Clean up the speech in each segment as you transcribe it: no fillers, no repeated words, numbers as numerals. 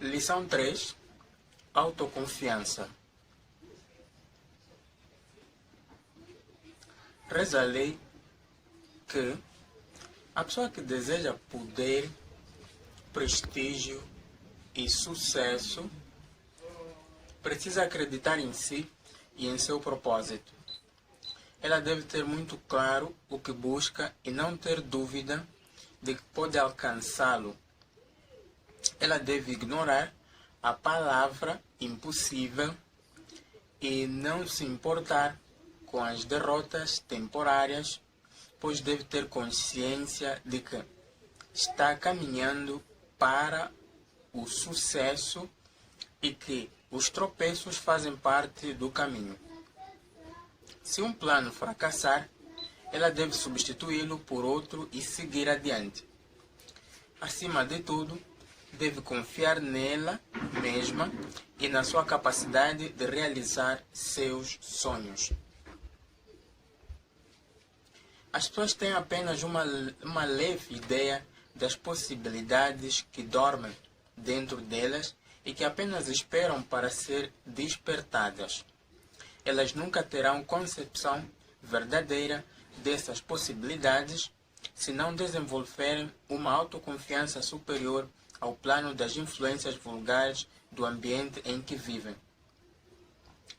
Lição 3: Autoconfiança. Reza a lei que a pessoa que deseja poder, prestígio e sucesso precisa acreditar em si e em seu propósito. Ela deve ter muito claro o que busca e não ter dúvida de que pode alcançá-lo. Ela deve ignorar a palavra impossível e não se importar com as derrotas temporárias, pois deve ter consciência de que está caminhando para o sucesso e que os tropeços fazem parte do caminho. Se um plano fracassar, ela deve substituí-lo por outro e seguir adiante. Acima de tudo, deve confiar nela mesma e na sua capacidade de realizar seus sonhos. As pessoas têm apenas uma leve ideia das possibilidades que dormem dentro delas e que apenas esperam para ser despertadas. Elas nunca terão concepção verdadeira dessas possibilidades se não desenvolverem uma autoconfiança superior ao plano das influências vulgares do ambiente em que vivem.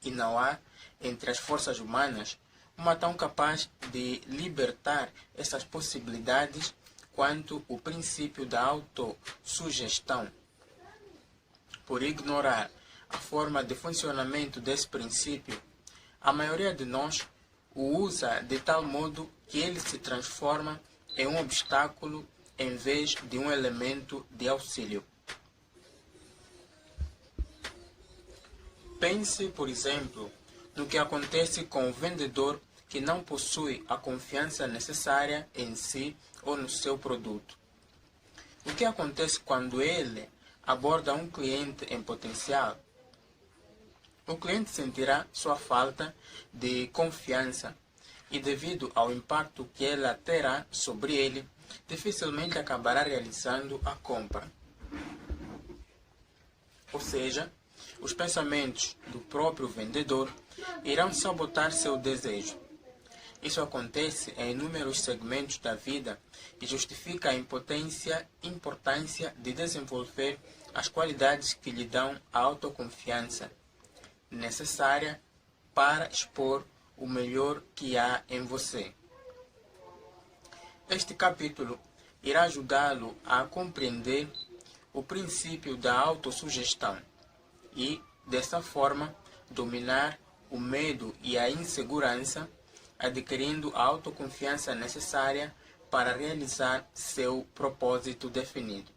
E não há, entre as forças humanas, uma tão capaz de libertar essas possibilidades quanto o princípio da autossugestão. Por ignorar a forma de funcionamento desse princípio, a maioria de nós o usa de tal modo que ele se transforma em um obstáculo em vez de um elemento de auxílio. Pense, por exemplo, no que acontece com o vendedor que não possui a confiança necessária em si ou no seu produto. O que acontece quando ele aborda um cliente em potencial? O cliente sentirá sua falta de confiança e, devido ao impacto que ela terá sobre ele, dificilmente acabará realizando a compra. Ou seja, os pensamentos do próprio vendedor irão sabotar seu desejo. Isso acontece em inúmeros segmentos da vida e justifica a importância de desenvolver as qualidades que lhe dão a autoconfiança necessária para expor o melhor que há em você. Este capítulo irá ajudá-lo a compreender o princípio da autossugestão e, dessa forma, dominar o medo e a insegurança, adquirindo a autoconfiança necessária para realizar seu propósito definido.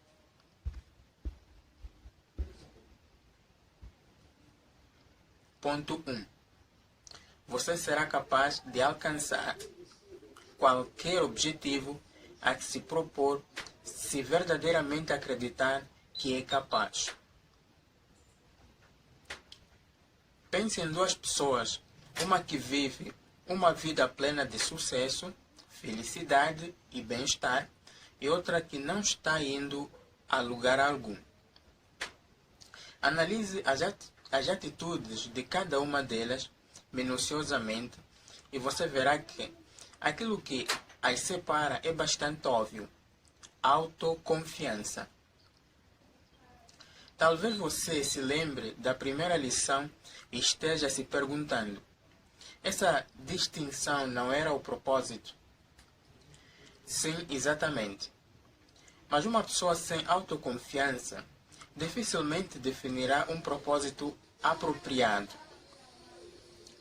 Ponto 1. Você será capaz de alcançar qualquer objetivo a que se propor se verdadeiramente acreditar que é capaz. Pense em duas pessoas, uma que vive uma vida plena de sucesso, felicidade e bem-estar, e outra que não está indo a lugar algum. Analise as atitudes de cada uma delas minuciosamente e você verá que aquilo que as separa é bastante óbvio: autoconfiança. Talvez você se lembre da primeira lição e esteja se perguntando: essa distinção não era o propósito? Sim, exatamente. Mas uma pessoa sem autoconfiança dificilmente definirá um propósito apropriado.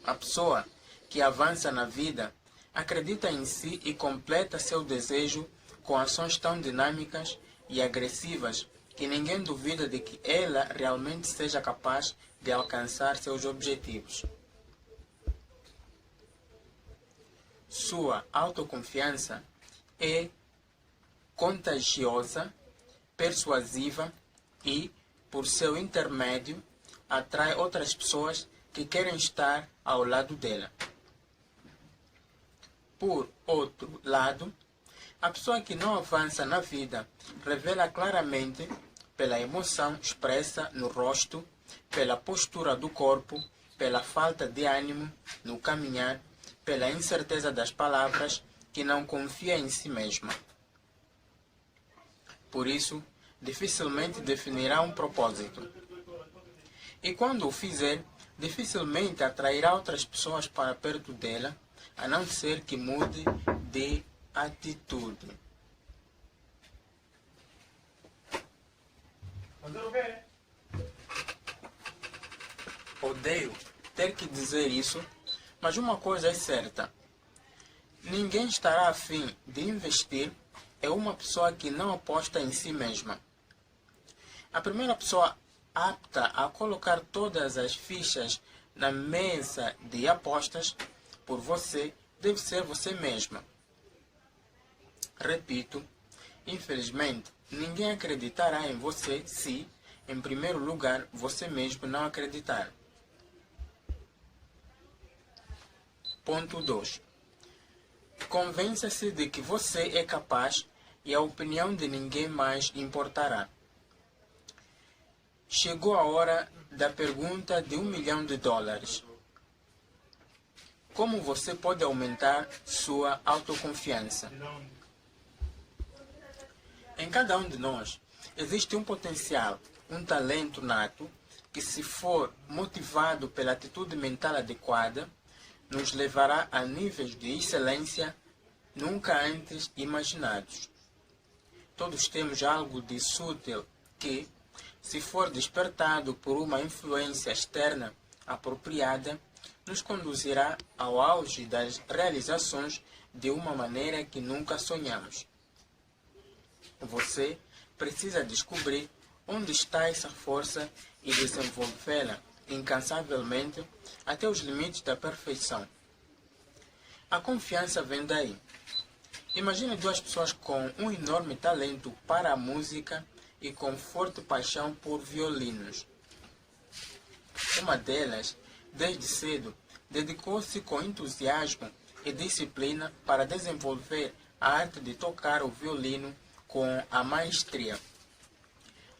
A pessoa que avança na vida acredita em si e completa seu desejo com ações tão dinâmicas e agressivas que ninguém duvida de que ela realmente seja capaz de alcançar seus objetivos. Sua autoconfiança é contagiosa, persuasiva e, por seu intermédio, atrai outras pessoas que querem estar ao lado dela. Por outro lado, a pessoa que não avança na vida revela claramente pela emoção expressa no rosto, pela postura do corpo, pela falta de ânimo no caminhar, pela incerteza das palavras, que não confia em si mesma. Por isso, dificilmente definirá um propósito. E quando o fizer, dificilmente atrairá outras pessoas para perto dela, a não ser que mude de atitude. Odeio ter que dizer isso, mas uma coisa é certa. Ninguém estará a fim de investir em uma pessoa que não aposta em si mesma. A primeira pessoa apta a colocar todas as fichas na mesa de apostas por você deve ser você mesma. Repito, infelizmente, ninguém acreditará em você se, em primeiro lugar, você mesmo não acreditar. Ponto 2. Convença-se de que você é capaz e a opinião de ninguém mais importará. Chegou a hora da pergunta de $1 milhão. Como você pode aumentar sua autoconfiança? Em cada um de nós existe um potencial, um talento nato que, se for motivado pela atitude mental adequada, nos levará a níveis de excelência nunca antes imaginados. Todos temos algo de sutil que, se for despertado por uma influência externa apropriada, nos conduzirá ao auge das realizações de uma maneira que nunca sonhamos. Você precisa descobrir onde está essa força e desenvolvê-la incansavelmente até os limites da perfeição. A confiança vem daí. Imagine duas pessoas com um enorme talento para a música e com forte paixão por violinos. Uma delas, desde cedo, dedicou-se com entusiasmo e disciplina para desenvolver a arte de tocar o violino com a maestria.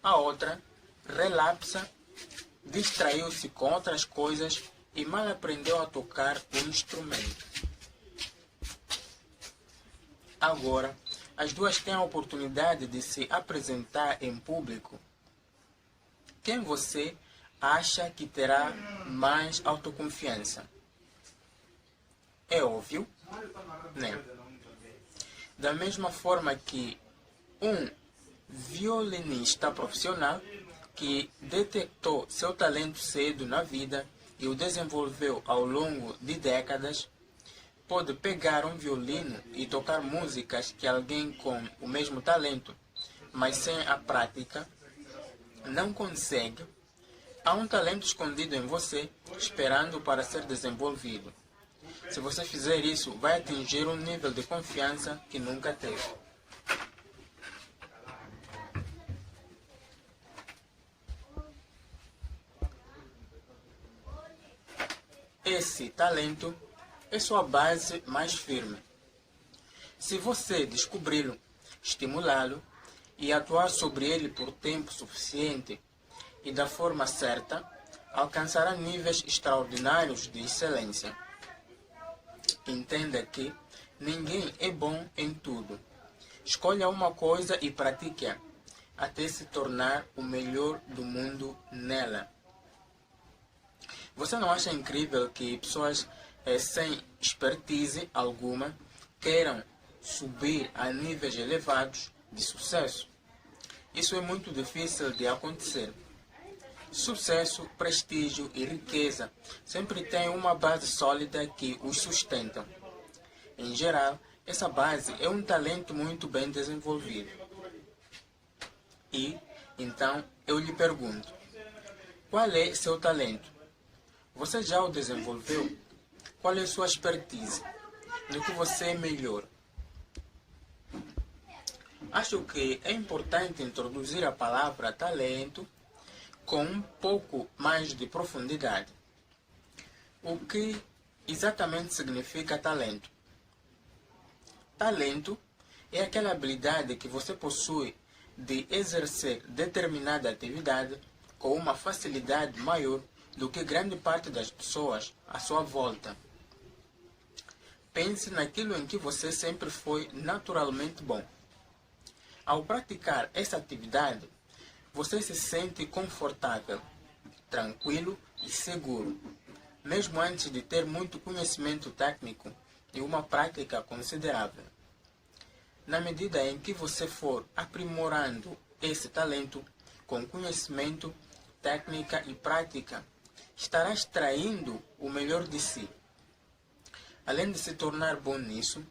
A outra, relapsa, distraiu-se com outras coisas e mal aprendeu a tocar o instrumento. Agora, as duas têm a oportunidade de se apresentar em público. Quem você acha que terá mais autoconfiança? É óbvio? Não. Da mesma forma que um violinista profissional que detectou seu talento cedo na vida e o desenvolveu ao longo de décadas, pode pegar um violino e tocar músicas que alguém com o mesmo talento, mas sem a prática, não consegue. Há um talento escondido em você, esperando para ser desenvolvido. Se você fizer isso, vai atingir um nível de confiança que nunca teve. Esse talento é sua base mais firme. Se você descobri-lo, estimulá-lo e atuar sobre ele por tempo suficiente e da forma certa, alcançará níveis extraordinários de excelência. Entenda que ninguém é bom em tudo. Escolha uma coisa e pratique-a, até se tornar o melhor do mundo nela. Você não acha incrível que pessoas sem expertise alguma queiram subir a níveis elevados de sucesso? Isso é muito difícil de acontecer. Sucesso, prestígio e riqueza sempre têm uma base sólida que os sustenta. Em geral, essa base é um talento muito bem desenvolvido. E, então, eu lhe pergunto, qual é seu talento? Você já o desenvolveu? Qual é sua expertise? No que você é melhor? Acho que é importante introduzir a palavra talento com um pouco mais de profundidade. O que exatamente significa talento? Talento é aquela habilidade que você possui de exercer determinada atividade com uma facilidade maior do que grande parte das pessoas à sua volta. Pense naquilo em que você sempre foi naturalmente bom. Ao praticar essa atividade, você se sente confortável, tranquilo e seguro, mesmo antes de ter muito conhecimento técnico e uma prática considerável. Na medida em que você for aprimorando esse talento com conhecimento, técnica e prática, estará extraindo o melhor de si. Além de se tornar bom nisso,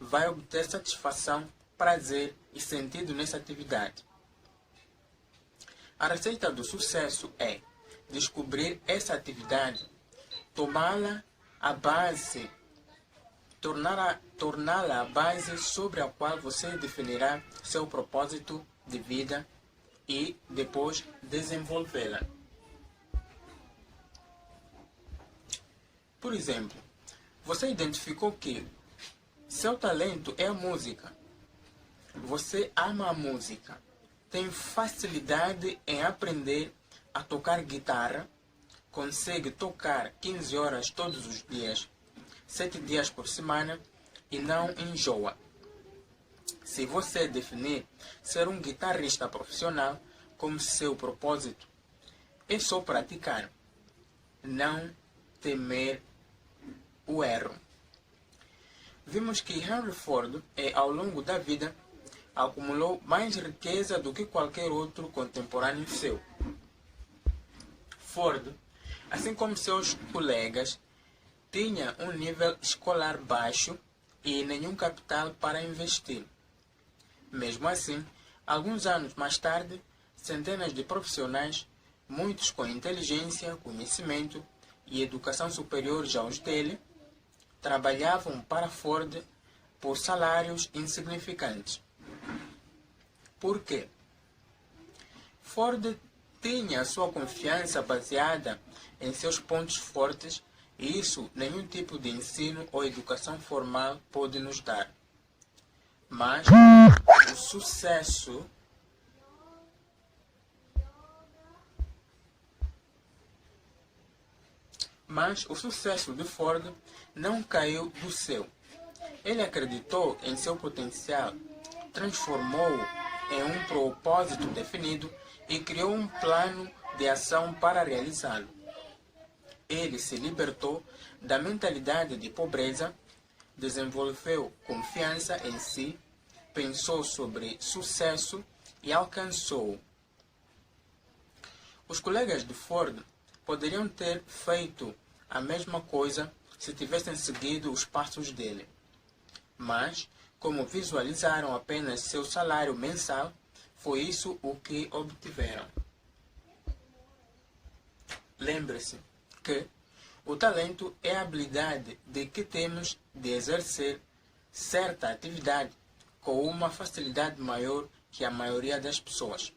vai obter satisfação, prazer e sentido nessa atividade. A receita do sucesso é descobrir essa atividade, torná-la a base sobre a qual você definirá seu propósito de vida e depois desenvolvê-la. Por exemplo, você identificou que seu talento é a música. Você ama a música, tem facilidade em aprender a tocar guitarra, consegue tocar 15 horas todos os dias, 7 dias por semana e não enjoa. Se você definir ser um guitarrista profissional como seu propósito, é só praticar, não temer o erro. Vimos que Henry Ford, ao longo da vida, acumulou mais riqueza do que qualquer outro contemporâneo seu. Ford, assim como seus colegas, tinha um nível escolar baixo e nenhum capital para investir. Mesmo assim, alguns anos mais tarde, centenas de profissionais, muitos com inteligência, conhecimento e educação superiores aos dele, trabalhavam para Ford por salários insignificantes. Por quê? Ford tinha sua confiança baseada em seus pontos fortes e isso nenhum tipo de ensino ou educação formal pode nos dar. Mas o sucesso de Ford não caiu do céu. Ele acreditou em seu potencial, transformou-o em um propósito definido e criou um plano de ação para realizá-lo. Ele se libertou da mentalidade de pobreza, desenvolveu confiança em si, pensou sobre sucesso e alcançou-o. Os colegas de Ford poderiam ter feito a mesma coisa se tivessem seguido os passos dele. Mas, como visualizaram apenas seu salário mensal, foi isso o que obtiveram. Lembre-se que o talento é a habilidade de que temos de exercer certa atividade com uma facilidade maior que a maioria das pessoas.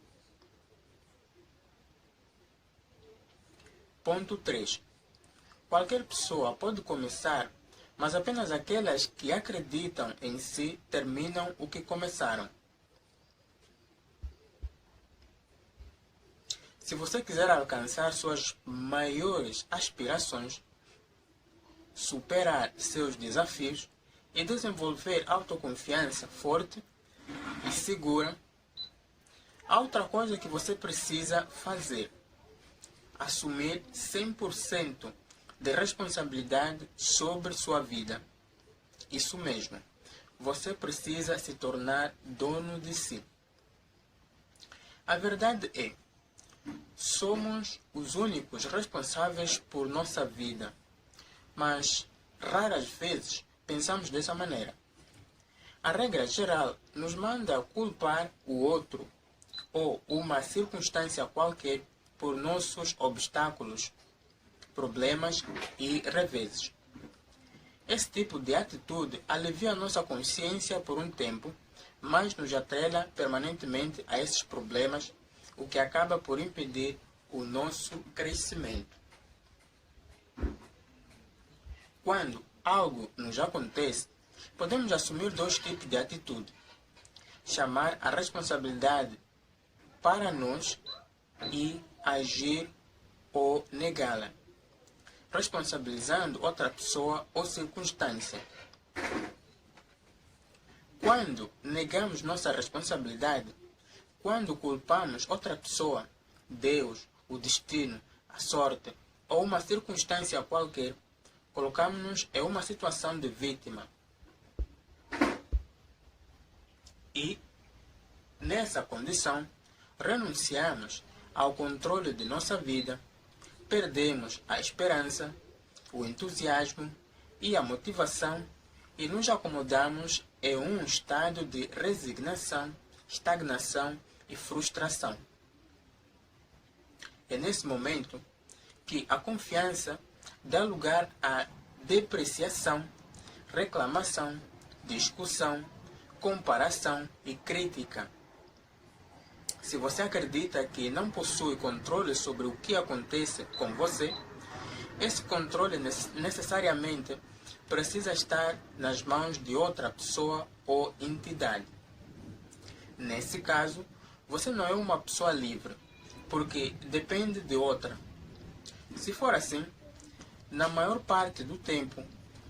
Ponto 3. Qualquer pessoa pode começar, mas apenas aquelas que acreditam em si terminam o que começaram. Se você quiser alcançar suas maiores aspirações, superar seus desafios e desenvolver autoconfiança forte e segura, há outra coisa que você precisa fazer: assumir 100% de responsabilidade sobre sua vida. Isso mesmo, você precisa se tornar dono de si. A verdade é, somos os únicos responsáveis por nossa vida, mas raras vezes pensamos dessa maneira. A regra geral nos manda culpar o outro ou uma circunstância qualquer por nossos obstáculos, problemas e reveses. Esse tipo de atitude alivia nossa consciência por um tempo, mas nos atrela permanentemente a esses problemas, o que acaba por impedir o nosso crescimento. Quando algo nos acontece, podemos assumir dois tipos de atitude: chamar a responsabilidade para nós e agir ou negá-la, responsabilizando outra pessoa ou circunstância. Quando negamos nossa responsabilidade, quando culpamos outra pessoa, Deus, o destino, a sorte ou uma circunstância qualquer, colocamos-nos em uma situação de vítima. E, nessa condição, renunciamos ao controle de nossa vida, perdemos a esperança, o entusiasmo e a motivação e nos acomodamos em um estado de resignação, estagnação e frustração. É nesse momento que a confiança dá lugar à depreciação, reclamação, discussão, comparação e crítica. Se você acredita que não possui controle sobre o que acontece com você, esse controle necessariamente precisa estar nas mãos de outra pessoa ou entidade. Nesse caso, você não é uma pessoa livre, porque depende de outra. Se for assim, na maior parte do tempo,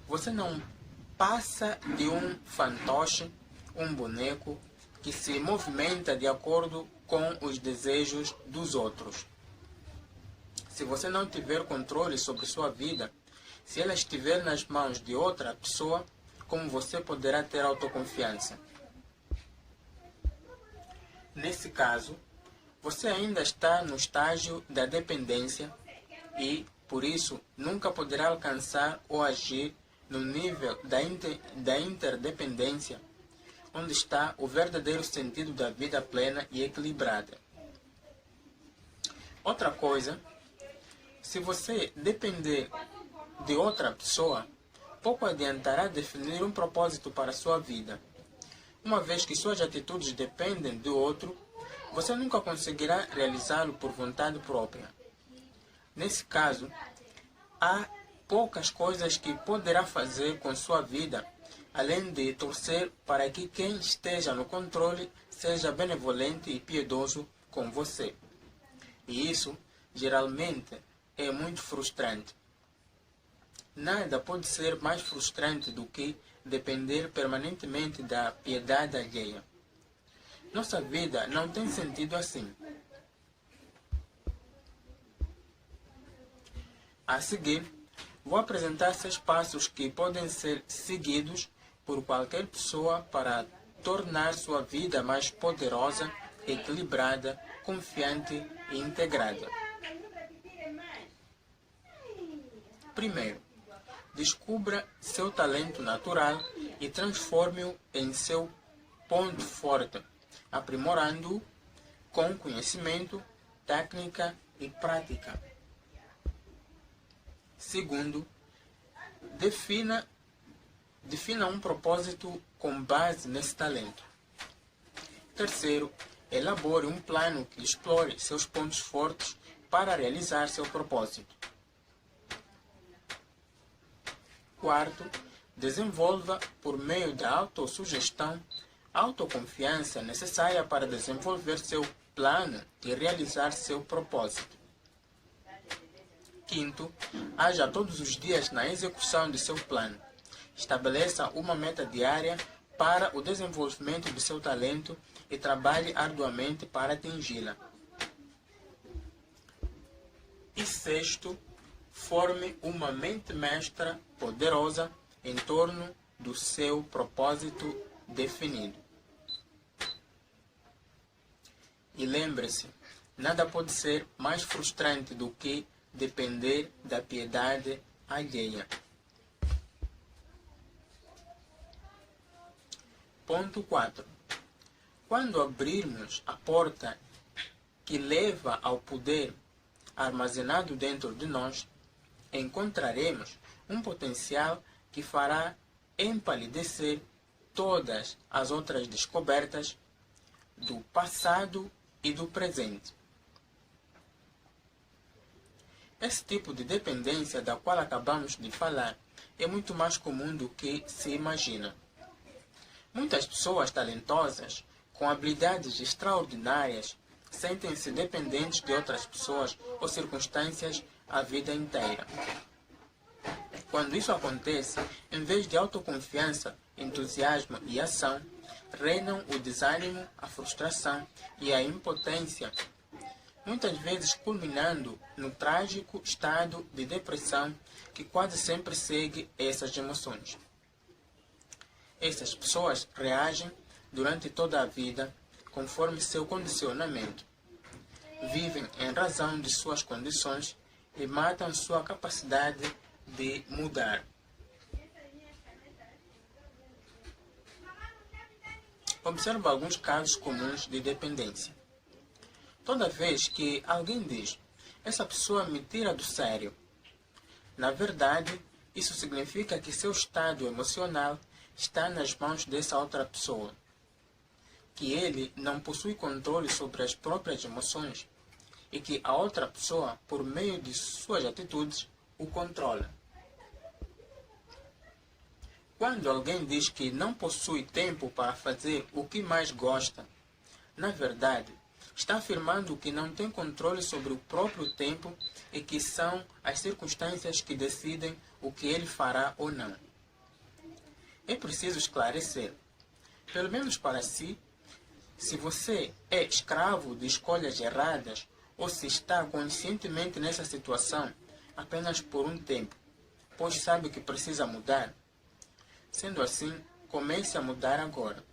você não passa de um fantoche, um boneco que se movimenta de acordo com os desejos dos outros. Se você não tiver controle sobre sua vida, se ela estiver nas mãos de outra pessoa, como você poderá ter autoconfiança? Nesse caso, você ainda está no estágio da dependência e, por isso, nunca poderá alcançar ou agir no nível da interdependência, onde está o verdadeiro sentido da vida plena e equilibrada. Outra coisa, se você depender de outra pessoa, pouco adiantará definir um propósito para a sua vida. Uma vez que suas atitudes dependem do outro, você nunca conseguirá realizá-lo por vontade própria. Nesse caso, há poucas coisas que poderá fazer com sua vida, além de torcer para que quem esteja no controle seja benevolente e piedoso com você. E isso, geralmente, é muito frustrante. Nada pode ser mais frustrante do que depender permanentemente da piedade alheia. Nossa vida não tem sentido assim. A seguir, vou apresentar 6 passos que podem ser seguidos por qualquer pessoa para tornar sua vida mais poderosa, equilibrada, confiante e integrada. Primeiro, descubra seu talento natural e transforme-o em seu ponto forte, aprimorando-o com conhecimento, técnica e prática. Segundo, defina um propósito com base nesse talento. Terceiro, elabore um plano que explore seus pontos fortes para realizar seu propósito. Quarto, desenvolva, por meio da autossugestão, a autoconfiança necessária para desenvolver seu plano e realizar seu propósito. Quinto, haja todos os dias na execução de seu plano. Estabeleça uma meta diária para o desenvolvimento de seu talento e trabalhe arduamente para atingi-la. E sexto, forme uma mente mestra poderosa em torno do seu propósito definido. E lembre-se, nada pode ser mais frustrante do que depender da piedade alheia. Ponto 4. Quando abrirmos a porta que leva ao poder armazenado dentro de nós, encontraremos um potencial que fará empalidecer todas as outras descobertas do passado e do presente. Esse tipo de dependência da qual acabamos de falar é muito mais comum do que se imagina. Muitas pessoas talentosas, com habilidades extraordinárias, sentem-se dependentes de outras pessoas ou circunstâncias a vida inteira. Quando isso acontece, em vez de autoconfiança, entusiasmo e ação, reinam o desânimo, a frustração e a impotência, muitas vezes culminando no trágico estado de depressão que quase sempre segue essas emoções. Essas pessoas reagem durante toda a vida conforme seu condicionamento. Vivem em razão de suas condições e matam sua capacidade de mudar. Observa alguns casos comuns de dependência. Toda vez que alguém diz, essa pessoa me tira do sério, na verdade, isso significa que seu estado emocional está nas mãos dessa outra pessoa, que ele não possui controle sobre as próprias emoções e que a outra pessoa, por meio de suas atitudes, o controla. Quando alguém diz que não possui tempo para fazer o que mais gosta, na verdade, está afirmando que não tem controle sobre o próprio tempo e que são as circunstâncias que decidem o que ele fará ou não. É preciso esclarecer, pelo menos para si, se você é escravo de escolhas erradas ou se está conscientemente nessa situação apenas por um tempo, pois sabe que precisa mudar. Sendo assim, comece a mudar agora.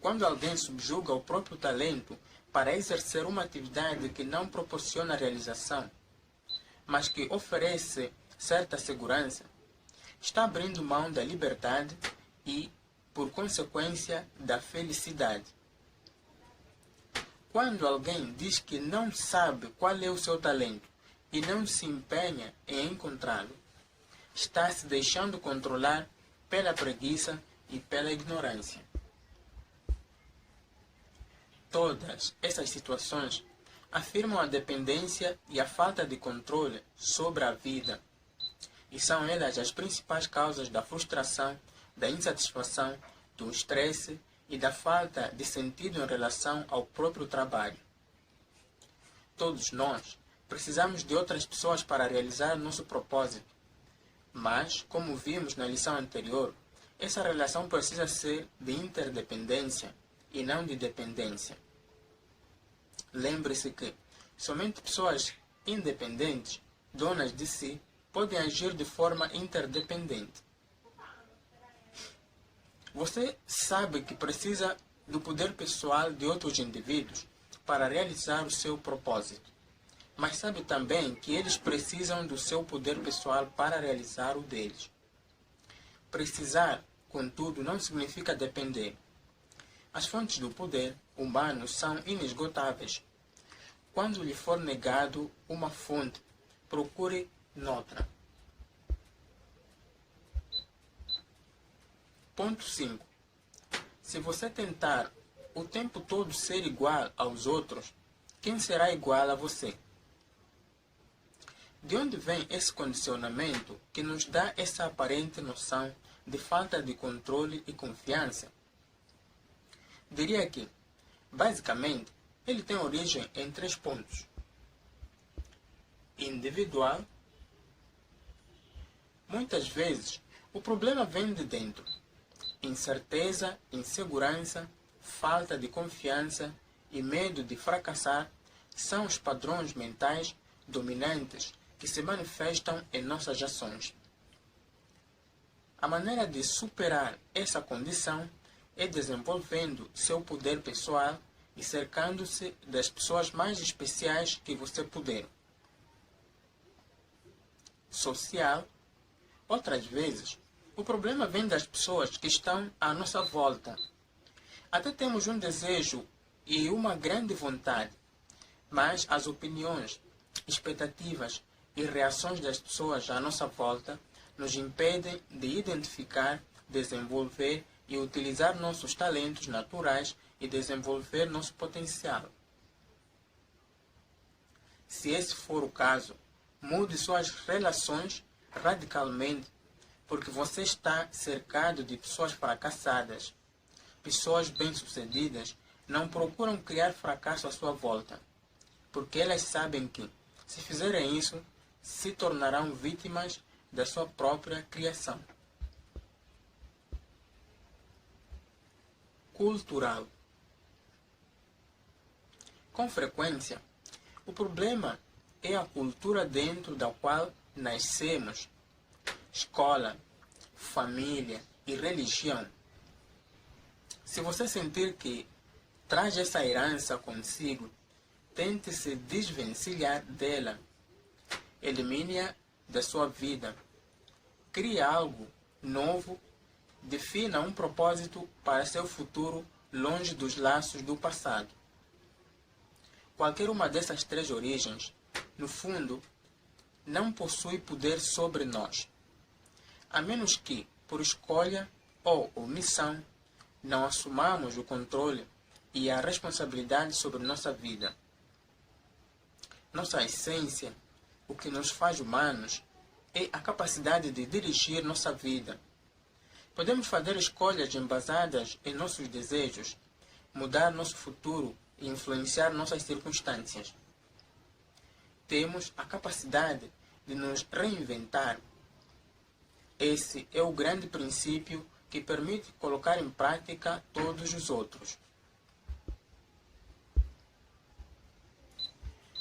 Quando alguém subjuga o próprio talento para exercer uma atividade que não proporciona realização, mas que oferece certa segurança, está abrindo mão da liberdade e, por consequência, da felicidade. Quando alguém diz que não sabe qual é o seu talento e não se empenha em encontrá-lo, está se deixando controlar pela preguiça e pela ignorância. Todas essas situações afirmam a dependência e a falta de controle sobre a vida, e são elas as principais causas da frustração, da insatisfação, do estresse e da falta de sentido em relação ao próprio trabalho. Todos nós precisamos de outras pessoas para realizar nosso propósito, mas, como vimos na lição anterior, essa relação precisa ser de interdependência e não de dependência. Lembre-se que somente pessoas independentes, donas de si, podem agir de forma interdependente. Você sabe que precisa do poder pessoal de outros indivíduos para realizar o seu propósito, mas sabe também que eles precisam do seu poder pessoal para realizar o deles. Precisar, contudo, não significa depender. As fontes do poder humano são inesgotáveis. Quando lhe for negado uma fonte, procure noutra. Ponto 5. Se você tentar o tempo todo ser igual aos outros, quem será igual a você? De onde vem esse condicionamento que nos dá essa aparente noção de falta de controle e confiança? Diria que, basicamente, ele tem origem em 3 pontos: individual. Muitas vezes, o problema vem de dentro. Incerteza, insegurança, falta de confiança e medo de fracassar são os padrões mentais dominantes que se manifestam em nossas ações. A maneira de superar essa condição é desenvolvendo seu poder pessoal e cercando-se das pessoas mais especiais que você puder. Social. Outras vezes, o problema vem das pessoas que estão à nossa volta. Até temos um desejo e uma grande vontade, mas as opiniões, expectativas e reações das pessoas à nossa volta nos impedem de identificar, desenvolver e utilizar nossos talentos naturais e desenvolver nosso potencial. Se esse for o caso, mude suas relações radicalmente, porque você está cercado de pessoas fracassadas. Pessoas bem-sucedidas não procuram criar fracasso à sua volta, porque elas sabem que, se fizerem isso, se tornarão vítimas da sua própria criação. Cultural. Com frequência, o problema é a cultura dentro da qual nascemos. Escola, família e religião. Se você sentir que traz essa herança consigo, tente se desvencilhar dela. Elimine-a da sua vida. Crie algo novo. Defina um propósito para seu futuro longe dos laços do passado. Qualquer uma dessas três origens, no fundo, não possui poder sobre nós, a menos que, por escolha ou omissão, não assumamos o controle e a responsabilidade sobre nossa vida. Nossa essência, o que nos faz humanos, é a capacidade de dirigir nossa vida. Podemos fazer escolhas embasadas em nossos desejos, mudar nosso futuro e influenciar nossas circunstâncias. Temos a capacidade de nos reinventar. Esse é o grande princípio que permite colocar em prática todos os outros.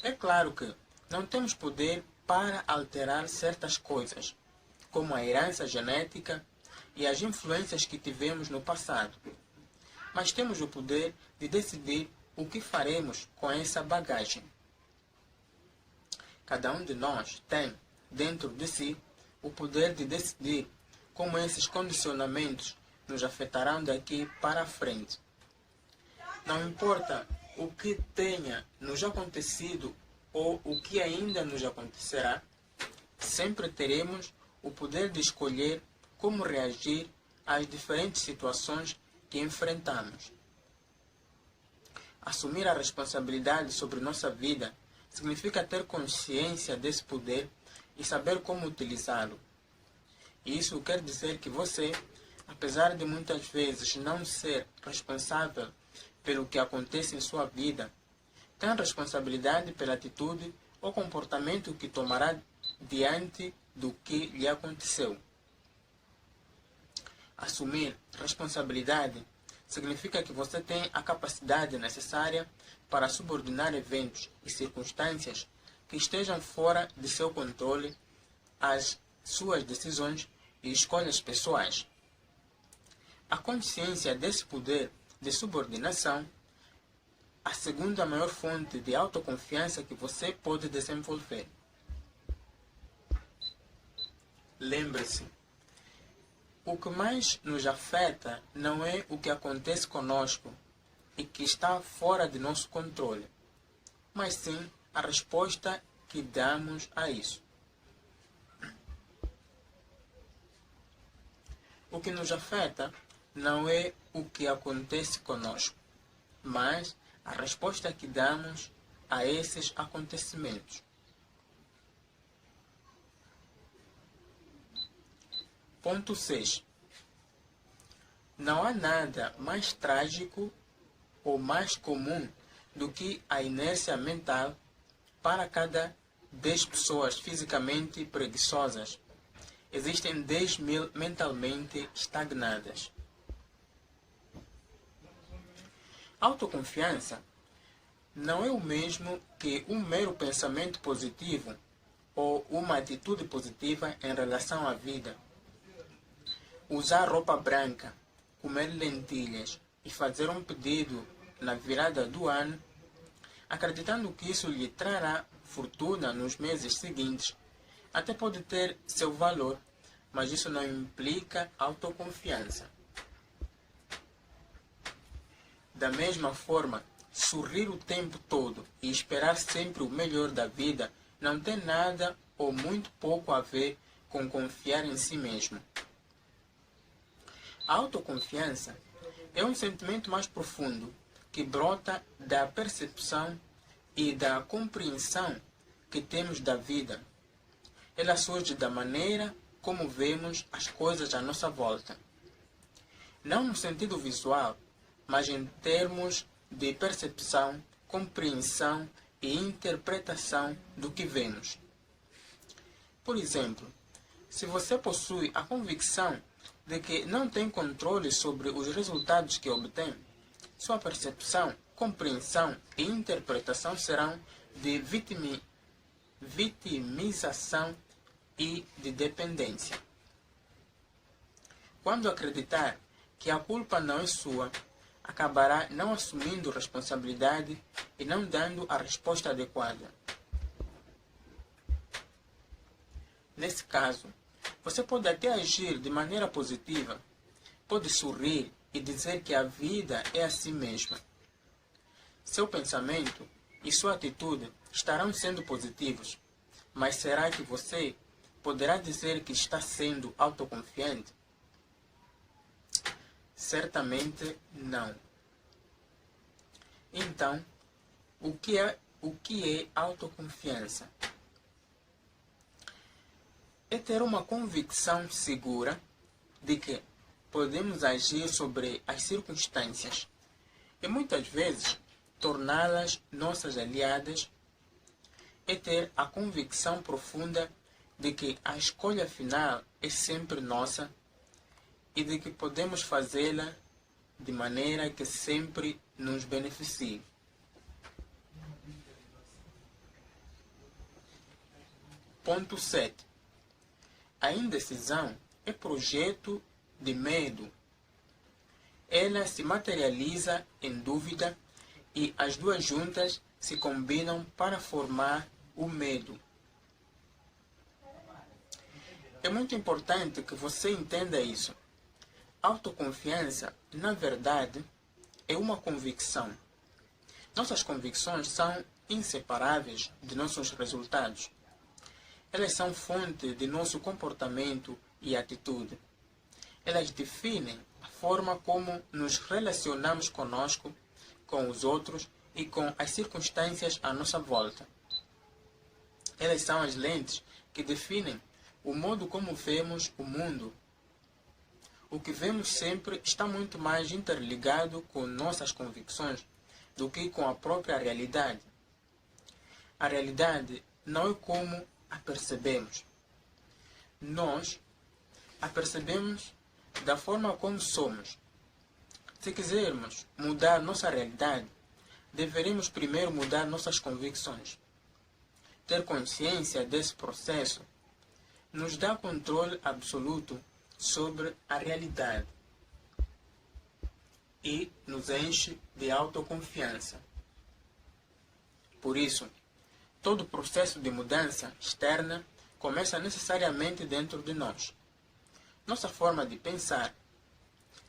É claro que não temos poder para alterar certas coisas, como a herança genética e as influências que tivemos no passado. Mas temos o poder de decidir o que faremos com essa bagagem. Cada um de nós tem, dentro de si, o poder de decidir como esses condicionamentos nos afetarão daqui para a frente. Não importa o que tenha nos acontecido ou o que ainda nos acontecerá, sempre teremos o poder de escolher como reagir às diferentes situações que enfrentamos. Assumir a responsabilidade sobre nossa vida significa ter consciência desse poder e saber como utilizá-lo. Isso quer dizer que você, apesar de muitas vezes não ser responsável pelo que acontece em sua vida, tem responsabilidade pela atitude ou comportamento que tomará diante do que lhe aconteceu. Assumir responsabilidade significa que você tem a capacidade necessária para subordinar eventos e circunstâncias que estejam fora de seu controle às suas decisões e escolhas pessoais. A consciência desse poder de subordinação, a segunda maior fonte de autoconfiança que você pode desenvolver. Lembre-se, o que mais nos afeta não é o que acontece conosco e que está fora de nosso controle, mas sim a resposta que damos a isso. O que nos afeta não é o que acontece conosco, mas a resposta que damos a esses acontecimentos. Ponto 6. Não há nada mais trágico ou mais comum do que a inércia mental. Para cada 10 pessoas fisicamente preguiçosas, existem 10.000 mentalmente estagnadas. Autoconfiança não é o mesmo que um mero pensamento positivo ou uma atitude positiva em relação à vida. Usar roupa branca, comer lentilhas e fazer um pedido na virada do ano, acreditando que isso lhe trará fortuna nos meses seguintes, até pode ter seu valor, mas isso não implica autoconfiança. Da mesma forma, sorrir o tempo todo e esperar sempre o melhor da vida não tem nada ou muito pouco a ver com confiar em si mesmo. A autoconfiança é um sentimento mais profundo que brota da percepção e da compreensão que temos da vida. Ela surge da maneira como vemos as coisas à nossa volta. Não no sentido visual, mas em termos de percepção, compreensão e interpretação do que vemos. Por exemplo, se você possui a convicção de que não tem controle sobre os resultados que obtém, sua percepção, compreensão e interpretação serão de vitimização e de dependência. Quando acreditar que a culpa não é sua, acabará não assumindo responsabilidade e não dando a resposta adequada. Nesse caso, você pode até agir de maneira positiva, pode sorrir e dizer que a vida é assim mesma. Seu pensamento e sua atitude estarão sendo positivos, mas será que você poderá dizer que está sendo autoconfiante? Certamente não. Então, o que é autoconfiança? É ter uma convicção segura de que podemos agir sobre as circunstâncias e muitas vezes torná-las nossas aliadas. É ter a convicção profunda de que a escolha final é sempre nossa e de que podemos fazê-la de maneira que sempre nos beneficie. Ponto 7. A indecisão é projeto de medo. Ela se materializa em dúvida e as duas juntas se combinam para formar o medo. É muito importante que você entenda isso. Autoconfiança, na verdade, é uma convicção. Nossas convicções são inseparáveis de nossos resultados. Elas são fonte de nosso comportamento e atitude. Elas definem a forma como nos relacionamos conosco, com os outros e com as circunstâncias à nossa volta. Elas são as lentes que definem o modo como vemos o mundo. O que vemos sempre está muito mais interligado com nossas convicções do que com a própria realidade. A realidade não é como a percebemos. Nós a percebemos da forma como somos. Se quisermos mudar nossa realidade, deveremos primeiro mudar nossas convicções. Ter consciência desse processo nos dá controle absoluto sobre a realidade e nos enche de autoconfiança. Por isso, todo processo de mudança externa começa necessariamente dentro de nós. Nossa forma de pensar,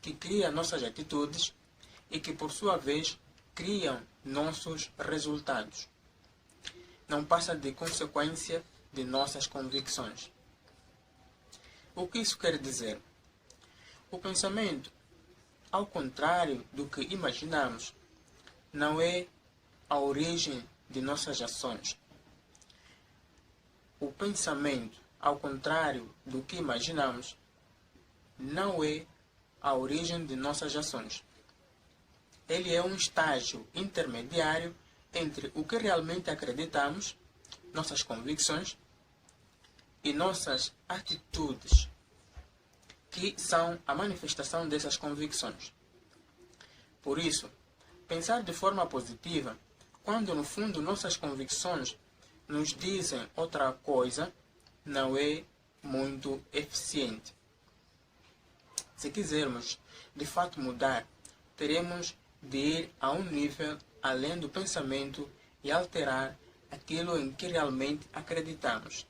que cria nossas atitudes e que, por sua vez, criam nossos resultados. Não passa de consequência de nossas convicções. O que isso quer dizer? O pensamento, ao contrário do que imaginamos, não é a origem de nossas ações. O pensamento, ao contrário do que imaginamos, não é a origem de nossas ações. Ele é um estágio intermediário entre o que realmente acreditamos, nossas convicções, e nossas atitudes, que são a manifestação dessas convicções. Por isso, pensar de forma positiva, quando no fundo nossas convicções nos dizem outra coisa, não é muito eficiente. Se quisermos de fato mudar, teremos de ir a um nível além do pensamento e alterar aquilo em que realmente acreditamos.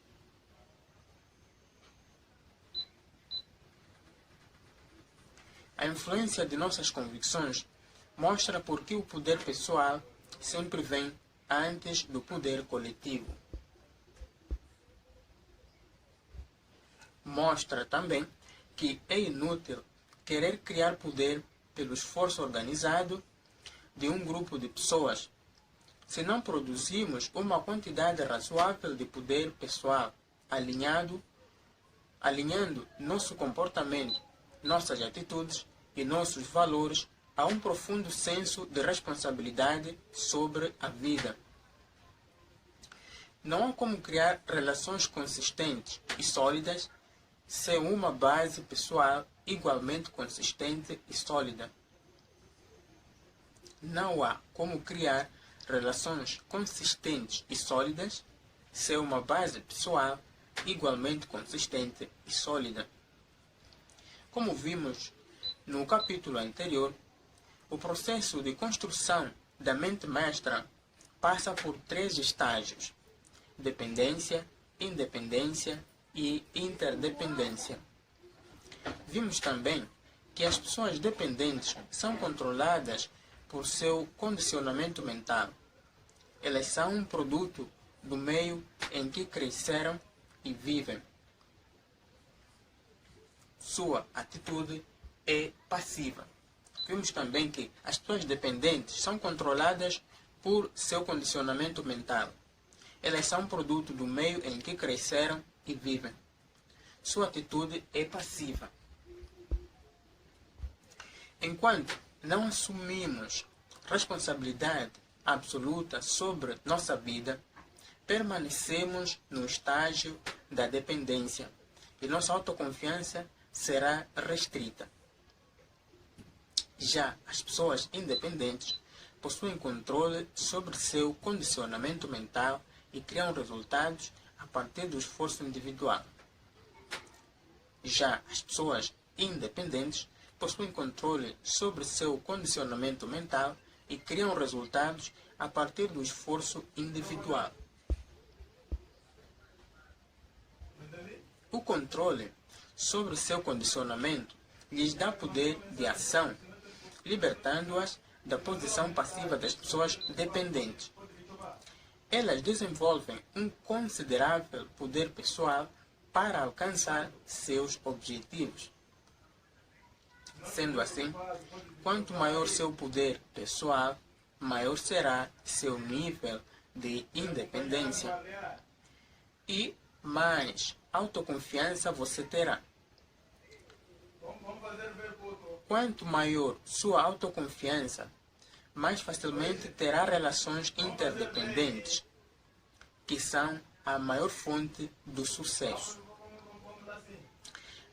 A influência de nossas convicções mostra por que o poder pessoal sempre vem antes do poder coletivo. Mostra também que é inútil querer criar poder pelo esforço organizado de um grupo de pessoas, se não produzimos uma quantidade razoável de poder pessoal alinhando nosso comportamento, nossas atitudes e nossos valores há um profundo senso de responsabilidade sobre a vida. Não há como criar relações consistentes e sólidas sem uma base pessoal igualmente consistente e sólida. Não há como criar relações consistentes e sólidas sem uma base pessoal igualmente consistente e sólida. Como vimos no capítulo anterior, o processo de construção da mente mestra passa por 3 estágios: dependência, independência e interdependência. Vimos também que as pessoas dependentes são controladas por seu condicionamento mental. Elas são um produto do meio em que cresceram e vivem. Sua atitude é passiva. Vimos também que as pessoas dependentes são controladas por seu condicionamento mental. Elas são produto do meio em que cresceram e vivem. Sua atitude é passiva. Enquanto não assumimos responsabilidade absoluta sobre nossa vida, permanecemos no estágio da dependência e nossa autoconfiança será restrita. Já as pessoas independentes possuem controle sobre seu condicionamento mental e criam resultados a partir do esforço individual. Já as pessoas independentes possuem controle sobre seu condicionamento mental e criam resultados a partir do esforço individual. O controle sobre seu condicionamento lhes dá poder de ação, libertando-as da posição passiva das pessoas dependentes. Elas desenvolvem um considerável poder pessoal para alcançar seus objetivos. Sendo assim, quanto maior seu poder pessoal, maior será seu nível de independência e mais autoconfiança você terá. Quanto maior sua autoconfiança, mais facilmente terá relações interdependentes, que são a maior fonte do sucesso.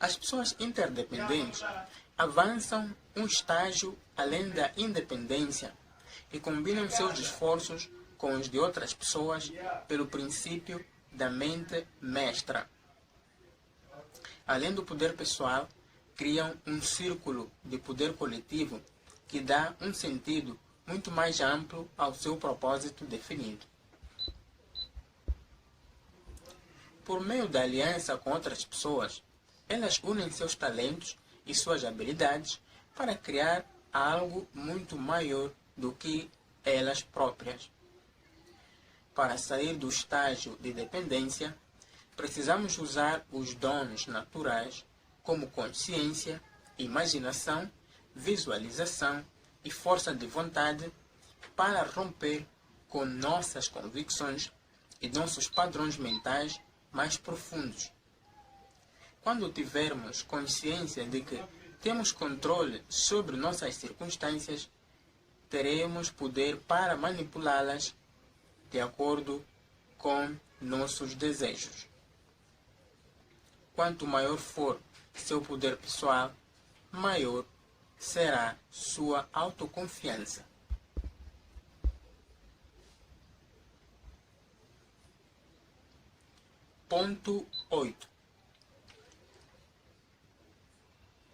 As pessoas interdependentes avançam um estágio além da independência e combinam seus esforços com os de outras pessoas pelo princípio da mente mestra. Além do poder pessoal, criam um círculo de poder coletivo que dá um sentido muito mais amplo ao seu propósito definido. Por meio da aliança com outras pessoas, elas unem seus talentos e suas habilidades para criar algo muito maior do que elas próprias. Para sair do estágio de dependência, precisamos usar os dons naturais como consciência, imaginação, visualização e força de vontade para romper com nossas convicções e nossos padrões mentais mais profundos. Quando tivermos consciência de que temos controle sobre nossas circunstâncias, teremos poder para manipulá-las de acordo com nossos desejos. Quanto maior for seu poder pessoal, maior será sua autoconfiança. Ponto 8.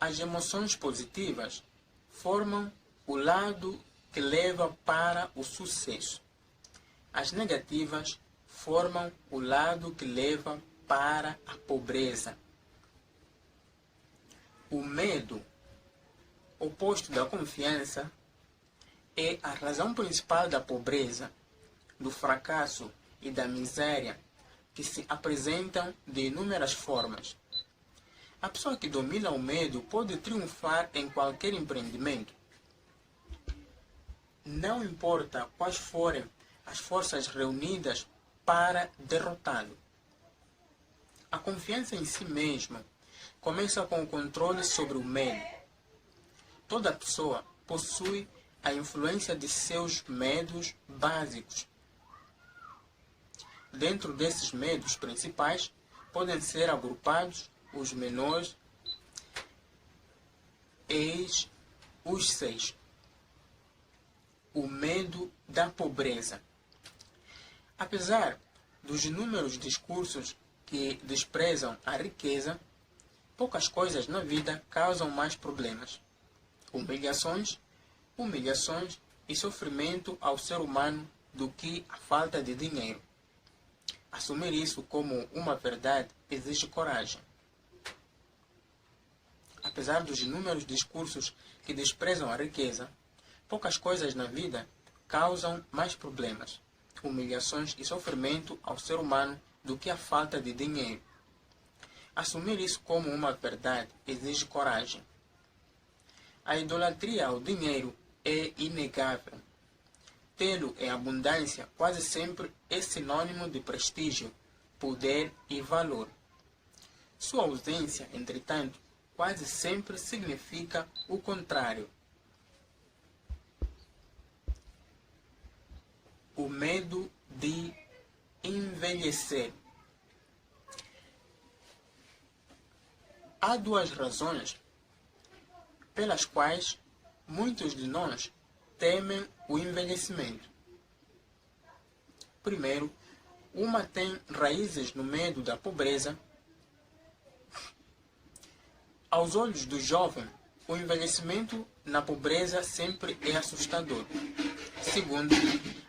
As emoções positivas formam o lado que leva para o sucesso. As negativas formam o lado que leva para a pobreza. O medo, oposto da confiança, é a razão principal da pobreza, do fracasso e da miséria que se apresentam de inúmeras formas. A pessoa que domina o medo pode triunfar em qualquer empreendimento. Não importa quais forem as forças reunidas para derrotá-lo. A confiança em si mesma começa com o controle sobre o medo. Toda pessoa possui a influência de seus medos básicos. Dentro desses medos principais, podem ser agrupados os menores, eis os 6. O medo da pobreza. Apesar dos inúmeros discursos que desprezam a riqueza, poucas coisas na vida causam mais problemas. Humilhações e sofrimento ao ser humano do que a falta de dinheiro. Assumir isso como uma verdade exige coragem. Apesar dos inúmeros discursos que desprezam a riqueza, poucas coisas na vida causam mais problemas, humilhações e sofrimento ao ser humano do que a falta de dinheiro. Assumir isso como uma verdade exige coragem. A idolatria ao dinheiro é inegável. Tê-lo em abundância quase sempre é sinônimo de prestígio, poder e valor. Sua ausência, entretanto, quase sempre significa o contrário. O medo de envelhecer. Há duas razões pelas quais muitos de nós temem o envelhecimento. Primeiro, uma tem raízes no medo da pobreza. Aos olhos do jovem, o envelhecimento na pobreza sempre é assustador. Segundo,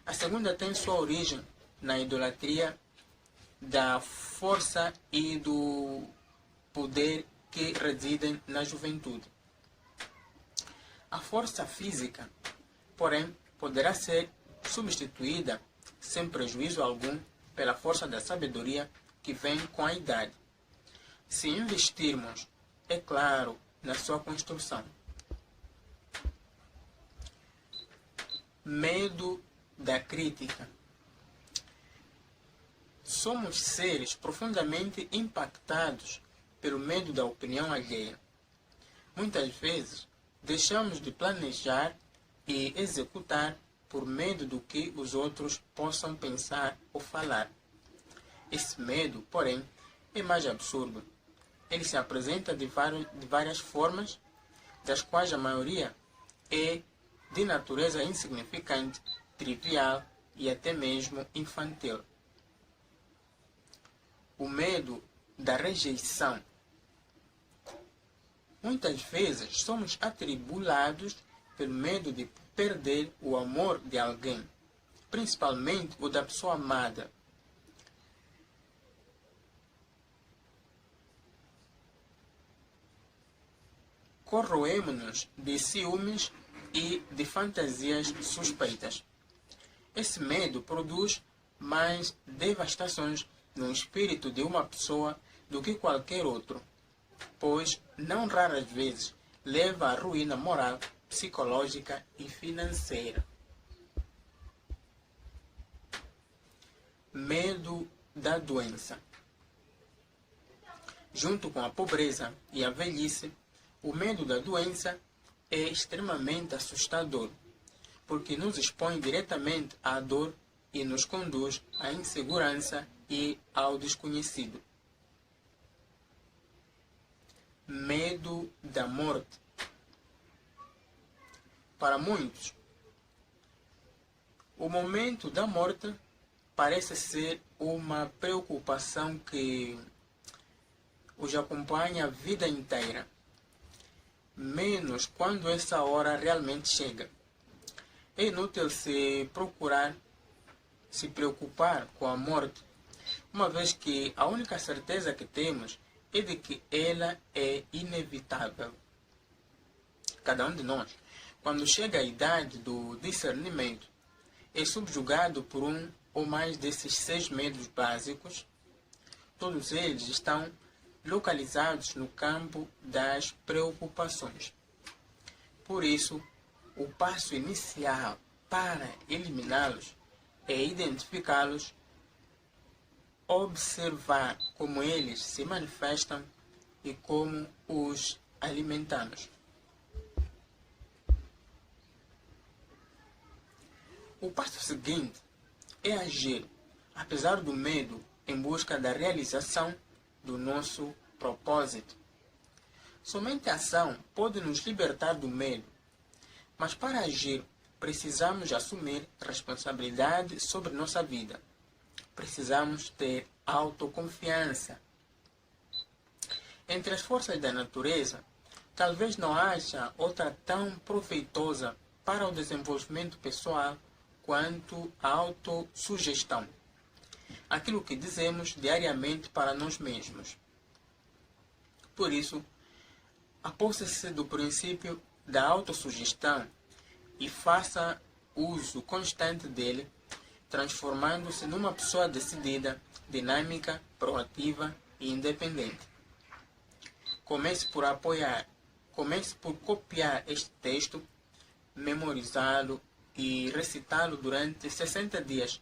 a segunda tem sua origem na idolatria da força e do poder que residem na juventude. A força física, porém, poderá ser substituída, sem prejuízo algum, pela força da sabedoria que vem com a idade. Se investirmos, é claro, na sua construção. Medo da crítica. Somos seres profundamente impactados pelo medo da opinião alheia. Muitas vezes, deixamos de planejar e executar por medo do que os outros possam pensar ou falar. Esse medo, porém, é mais absurdo. Ele se apresenta de várias formas, das quais a maioria é de natureza insignificante, trivial e até mesmo infantil. O medo da rejeição. Muitas vezes somos atribulados pelo medo de perder o amor de alguém, principalmente o da pessoa amada. Corroemos-nos de ciúmes e de fantasias suspeitas. Esse medo produz mais devastações no espírito de uma pessoa do que qualquer outro, pois, não raras vezes, leva à ruína moral, psicológica e financeira. Medo da doença. Junto com a pobreza e a velhice, o medo da doença é extremamente assustador, porque nos expõe diretamente à dor e nos conduz à insegurança e ao desconhecido. Medo da morte. Para muitos, o momento da morte parece ser uma preocupação que os acompanha a vida inteira, menos quando essa hora realmente chega. É inútil se preocupar com a morte, uma vez que a única certeza que temos é de que ela é inevitável. Cada um de nós, quando chega à idade do discernimento, é subjugado por um ou mais desses 6 medos básicos. Todos eles estão localizados no campo das preocupações. Por isso, o passo inicial para eliminá-los é identificá-los, observar como eles se manifestam e como os alimentamos. O passo seguinte é agir, apesar do medo, em busca da realização do nosso propósito. Somente a ação pode nos libertar do medo, mas para agir, precisamos assumir responsabilidade sobre nossa vida. Precisamos ter autoconfiança. Entre as forças da natureza, talvez não haja outra tão proveitosa para o desenvolvimento pessoal quanto a autossugestão. Aquilo que dizemos diariamente para nós mesmos. Por isso, aposte-se do princípio da autossugestão e faça uso constante dele, transformando-se numa pessoa decidida, dinâmica, proativa e independente. Comece por copiar este texto, memorizá-lo e recitá-lo durante 60 dias,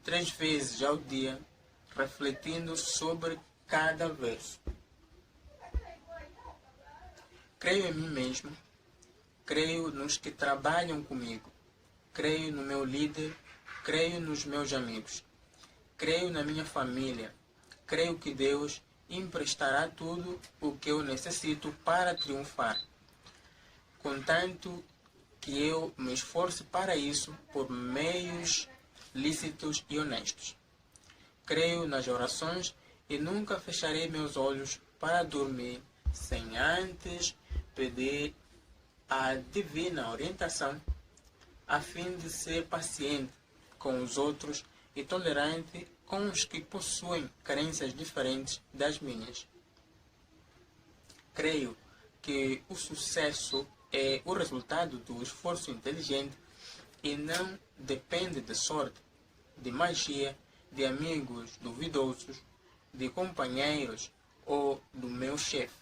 3 vezes ao dia, refletindo sobre cada verso. Creio em mim mesmo, creio nos que trabalham comigo, creio no meu líder, creio nos meus amigos, creio na minha família, creio que Deus emprestará tudo o que eu necessito para triunfar, contanto que eu me esforce para isso por meios lícitos e honestos. Creio nas orações e nunca fecharei meus olhos para dormir sem antes pedir a divina orientação, a fim de ser paciente com os outros e tolerante com os que possuem crenças diferentes das minhas. Creio que o sucesso é o resultado do esforço inteligente e não depende de sorte, de magia, de amigos duvidosos, de companheiros ou do meu chefe.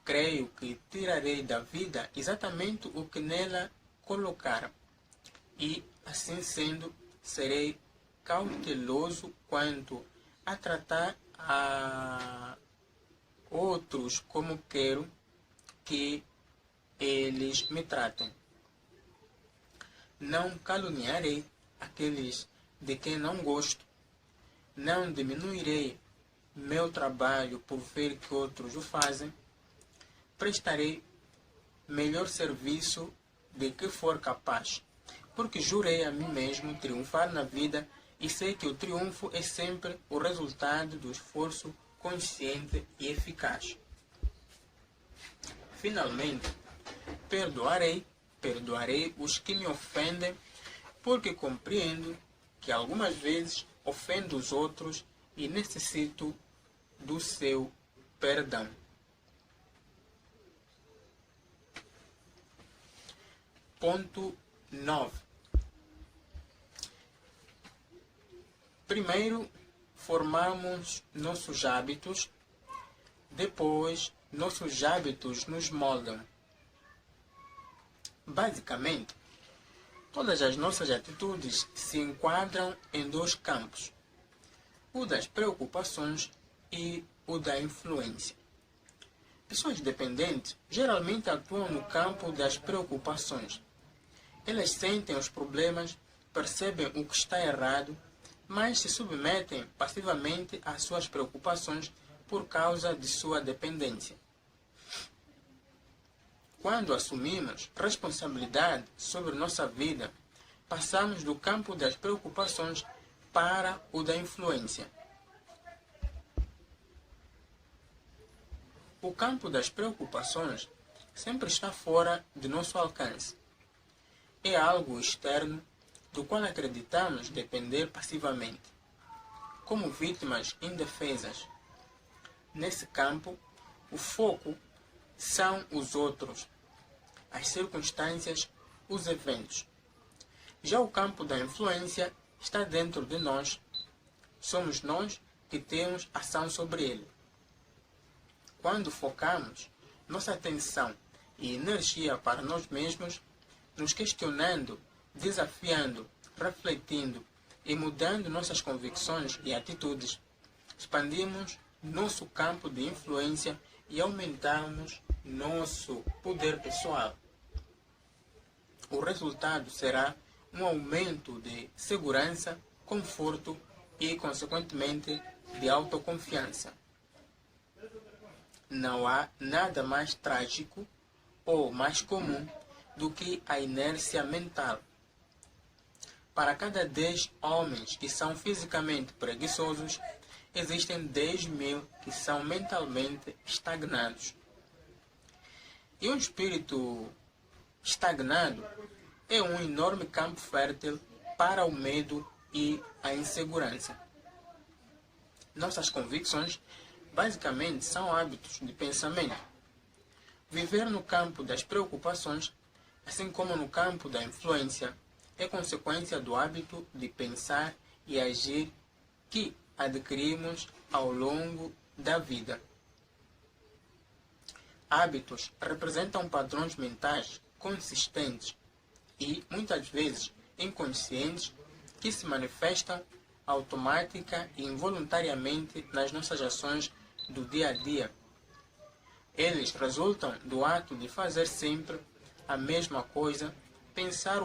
Creio que tirarei da vida exatamente o que nela colocar e, assim sendo, serei cauteloso quanto a tratar a outros como quero que eles me tratem. Não caluniarei aqueles de quem não gosto. Não diminuirei meu trabalho por ver que outros o fazem. Prestarei melhor serviço de que for capaz, porque jurei a mim mesmo triunfar na vida e sei que o triunfo é sempre o resultado do esforço consciente e eficaz. Finalmente, perdoarei os que me ofendem, porque compreendo que algumas vezes ofendo os outros e necessito do seu perdão. Ponto 9. Primeiro, formamos nossos hábitos. Depois, nossos hábitos nos moldam. Basicamente, todas as nossas atitudes se enquadram em 2 campos: o das preocupações e o da influência. Pessoas dependentes geralmente atuam no campo das preocupações. Elas sentem os problemas, percebem o que está errado, mas se submetem passivamente às suas preocupações por causa de sua dependência. Quando assumimos responsabilidade sobre nossa vida, passamos do campo das preocupações para o da influência. O campo das preocupações sempre está fora de nosso alcance. É algo externo do qual acreditamos depender passivamente, como vítimas indefesas. Nesse campo, o foco são os outros, as circunstâncias, os eventos. Já o campo da influência está dentro de nós. Somos nós que temos ação sobre ele. Quando focamos nossa atenção e energia para nós mesmos, nos questionando, desafiando, refletindo e mudando nossas convicções e atitudes, expandimos nosso campo de influência e aumentamos nosso poder pessoal. O resultado será um aumento de segurança, conforto e, consequentemente, de autoconfiança. Não há nada mais trágico ou mais comum do que a inércia mental. Para cada 10 homens que são fisicamente preguiçosos, existem 10.000 que são mentalmente estagnados. E um espírito estagnado é um enorme campo fértil para o medo e a insegurança. Nossas convicções, basicamente, são hábitos de pensamento. Viver no campo das preocupações, assim como no campo da influência, é consequência do hábito de pensar e agir que adquirimos ao longo da vida. Hábitos representam padrões mentais consistentes e, muitas vezes, inconscientes, que se manifestam automática e involuntariamente nas nossas ações do dia a dia. Eles resultam do ato de fazer sempre a mesma coisa, pensar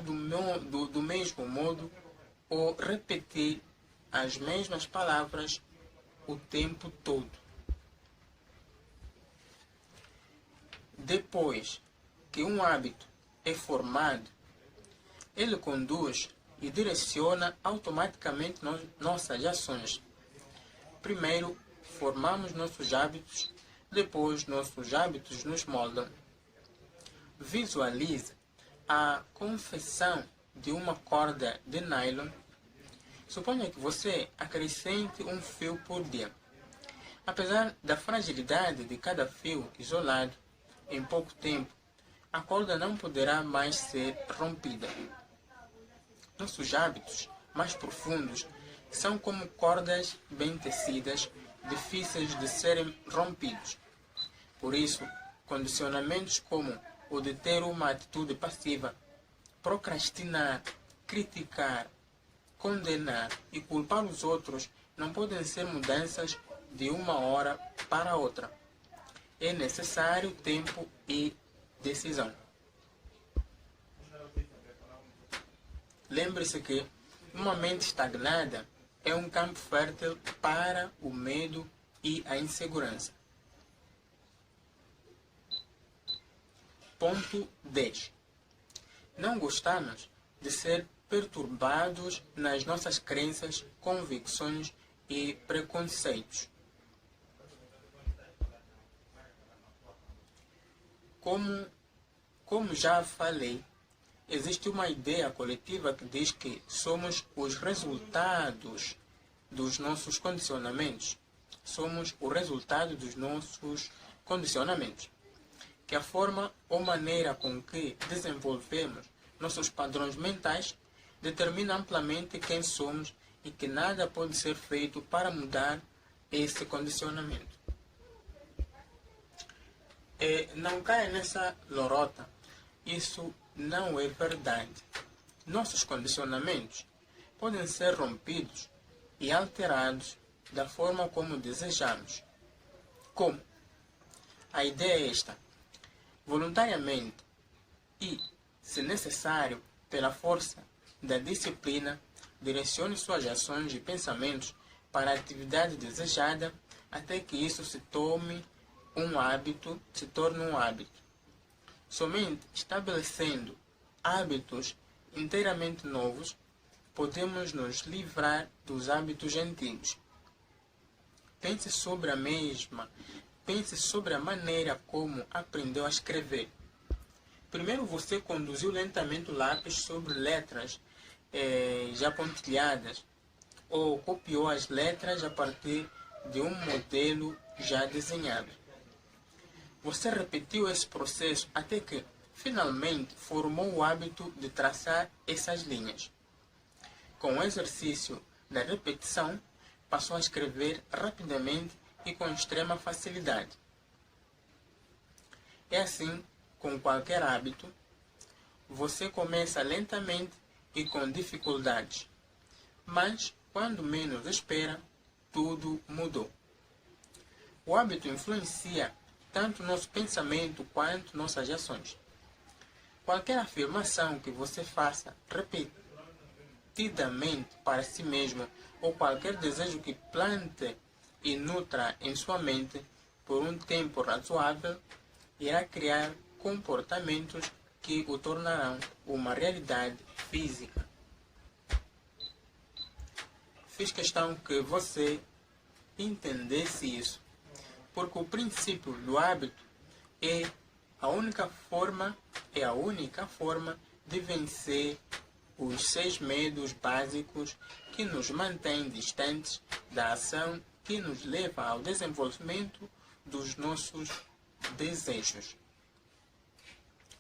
do mesmo modo ou repetir as mesmas palavras o tempo todo. Depois que um hábito é formado, ele conduz e direciona automaticamente nossas ações. Primeiro, formamos nossos hábitos, depois nossos hábitos nos moldam. Visualize a confecção de uma corda de nylon. Suponha que você acrescente um fio por dia. Apesar da fragilidade de cada fio isolado, em pouco tempo, a corda não poderá mais ser rompida. Nossos hábitos mais profundos são como cordas bem tecidas, difíceis de serem rompidos. Por isso, condicionamentos como o de ter uma atitude passiva, procrastinar, criticar, condenar e culpar os outros não podem ser mudanças de uma hora para outra. É necessário tempo e decisão. Lembre-se que uma mente estagnada é um campo fértil para o medo e a insegurança. Ponto 10. Não gostamos de ser perturbados nas nossas crenças, convicções e preconceitos. Como já falei, existe uma ideia coletiva que diz que somos os resultados dos nossos condicionamentos. Somos o resultado dos nossos condicionamentos. Que a forma ou maneira com que desenvolvemos nossos padrões mentais determina amplamente quem somos e que nada pode ser feito para mudar esse condicionamento. Não caia nessa lorota. Isso não é verdade. Nossos condicionamentos podem ser rompidos e alterados da forma como desejamos. Como? A ideia é esta. Voluntariamente e, se necessário, pela força da disciplina, direcione suas ações e pensamentos para a atividade desejada até que isso se torne um hábito. Somente estabelecendo hábitos inteiramente novos, podemos nos livrar dos hábitos antigos. Pense sobre a maneira como aprendeu a escrever. Primeiro você conduziu lentamente o lápis sobre letras já pontilhadas, ou copiou as letras a partir de um modelo já desenhado. Você repetiu esse processo até que, finalmente, formou o hábito de traçar essas linhas. Com o exercício da repetição, passou a escrever rapidamente e com extrema facilidade. É assim com qualquer hábito. Você começa lentamente e com dificuldades, mas, quando menos espera, tudo mudou. O hábito influencia tanto nosso pensamento quanto nossas ações. Qualquer afirmação que você faça repetidamente para si mesmo, ou qualquer desejo que plante e nutra em sua mente por um tempo razoável, irá criar comportamentos que o tornarão uma realidade física. Fiz questão que você entendesse isso, porque o princípio do hábito é a única forma de vencer os 6 medos básicos que nos mantêm distantes da ação que nos leva ao desenvolvimento dos nossos desejos.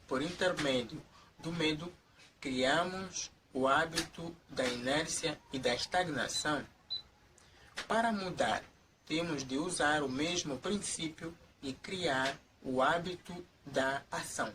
Por intermédio do medo, criamos o hábito da inércia e da estagnação. Para mudar, temos de usar o mesmo princípio e criar o hábito da ação.